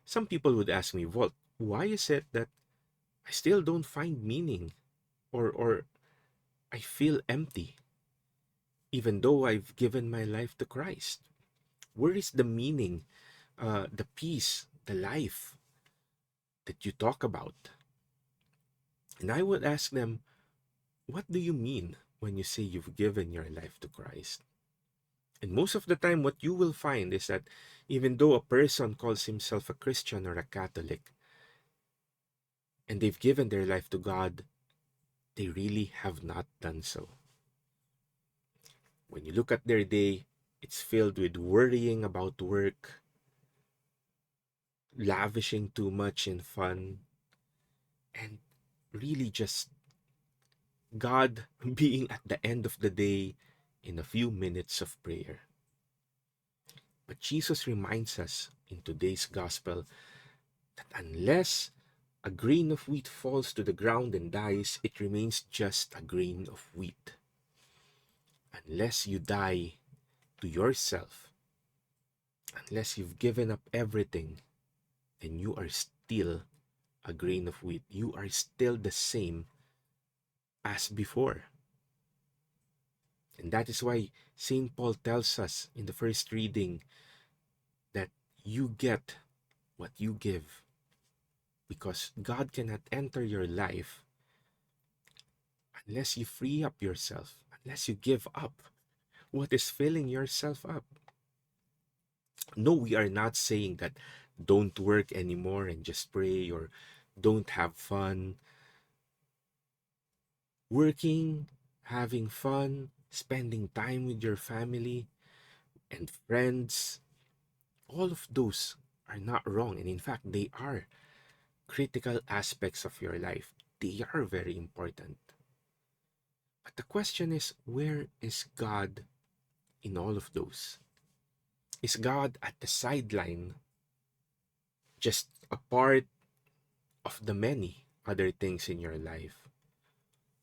Some people would ask me, Walt, why is it that I still don't find meaning, or I feel empty even though I've given my life to Christ? Where is the meaning, the peace, the life that you talk about? And I would ask them, what do you mean when you say you've given your life to Christ? And most of the time, what you will find is that even though a person calls himself a Christian or a Catholic, and they've given their life to God, they really have not done so. When you look at their day, it's filled with worrying about work, lavishing too much in fun, and really just God being at the end of the day in a few minutes of prayer. But Jesus reminds us in today's gospel that unless a grain of wheat falls to the ground and dies, it remains just a grain of wheat. Unless you die to yourself, unless you've given up everything, then you are still a grain of wheat. You are still the same as before. And that is why St. Paul tells us in the first reading that you get what you give, because God cannot enter your life unless you free up yourself, unless you give up what is filling yourself up. No, we are not saying that don't work anymore and just pray, or don't have fun. Working, having fun, spending time with your family and friends, all of those are not wrong. And in fact, they are critical aspects of your life. They are very important. But the question is, where is God in all of those? Is God at the sideline, just a part of the many other things in your life?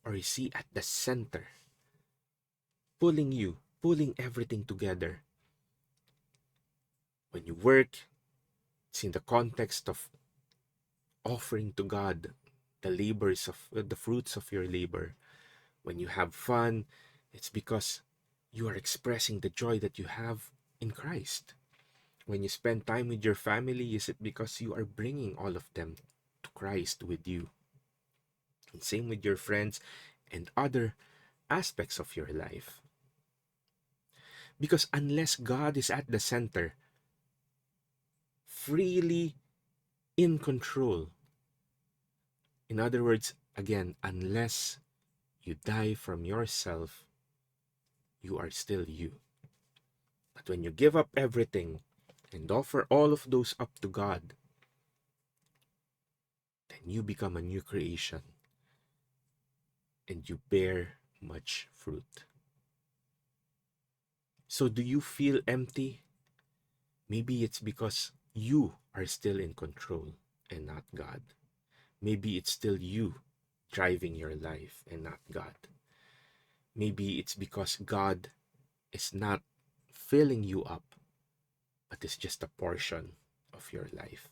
Or is He at the center, pulling you, pulling everything together? When you work, it's in the context of offering to God the labors of the fruits of your labor. When you have fun, it's because you are expressing the joy that you have in Christ. When you spend time with your family, is it because you are bringing all of them to Christ with you? And same with your friends and other aspects of your life. Because unless God is at the center, freely in control, in other words, again, unless you die from yourself, you are still you. But when you give up everything and offer all of those up to God, then you become a new creation and you bear much fruit. So, do you feel empty? Maybe it's because you are still in control and not God. Maybe it's still you driving your life and not God. Maybe it's because God is not filling you up, but it's just a portion of your life.